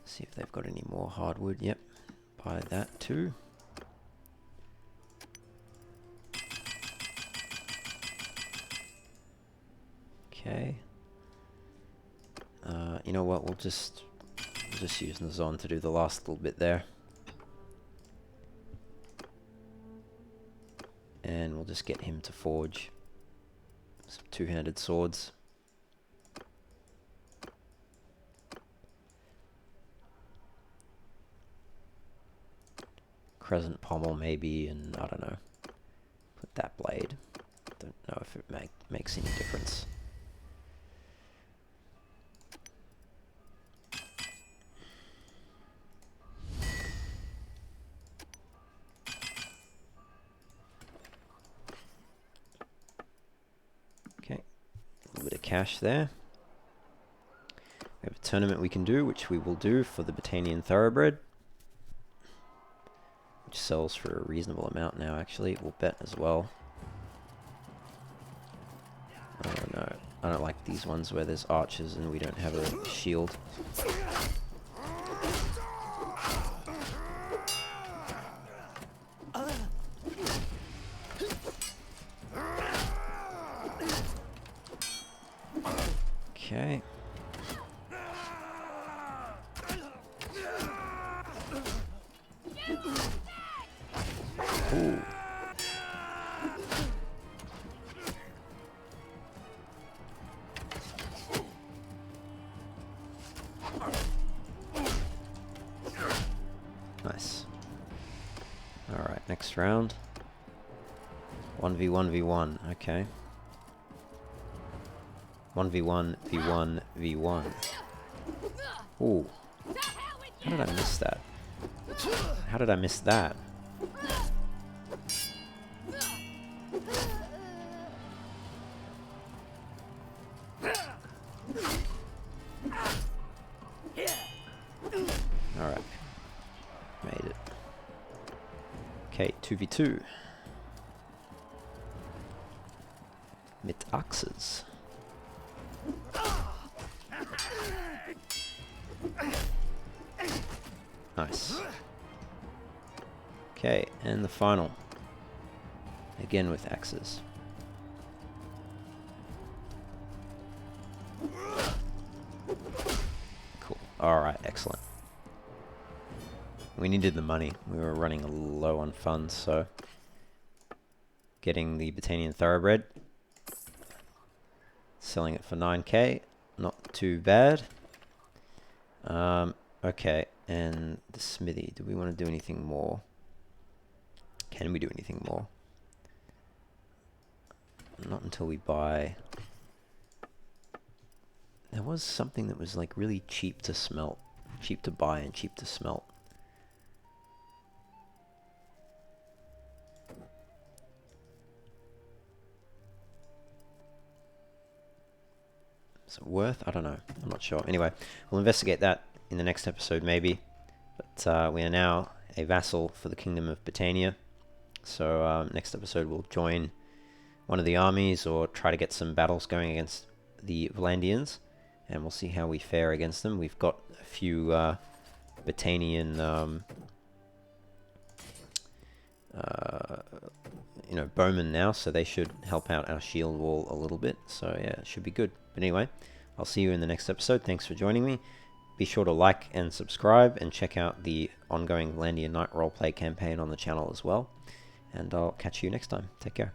See if they've got any more hardwood. Yep, buy that too. Okay. You know what? We'll just use Nazon to do the last little bit there, and we'll just get him to forge some two-handed swords. Crescent pommel maybe, and I don't know. Put that blade. Don't know if it makes any difference. Cash there. We have a tournament we can do, which we will do for the Botanian Thoroughbred, which sells for a reasonable amount now. Actually, we'll bet as well. Oh no, I don't like these ones where there's archers and we don't have a shield. Okay. Ooh. Nice. Alright, next round. 1v1v1, okay. 1v1, v1, v1. Ooh, How did I miss that? How did I miss that? Alright. Made it. Okay, 2v2. Mit axes. Nice. Okay, and the final. Again with axes. Cool. Alright, excellent. We needed the money. We were running low on funds, so getting the Botanian Thoroughbred, selling it for 9k, not too bad. Okay, and the smithy. Do we want to do anything more? Can we do anything more? Not until we buy. There was something that was like really cheap to smelt, cheap to buy and cheap to smelt. Is it worth? I don't know. I'm not sure. Anyway, we'll investigate that in the next episode maybe. But we are now a vassal for the Kingdom of Britannia. So next episode we'll join one of the armies or try to get some battles going against the Valandians. And we'll see how we fare against them. We've got a few Botanian you know, bowmen now, so they should help out our shield wall a little bit. So yeah, it should be good. But anyway, I'll see you in the next episode. Thanks for joining me. Be sure to like and subscribe and check out the ongoing Valandian Knight roleplay campaign on the channel as well. And I'll catch you next time. Take care.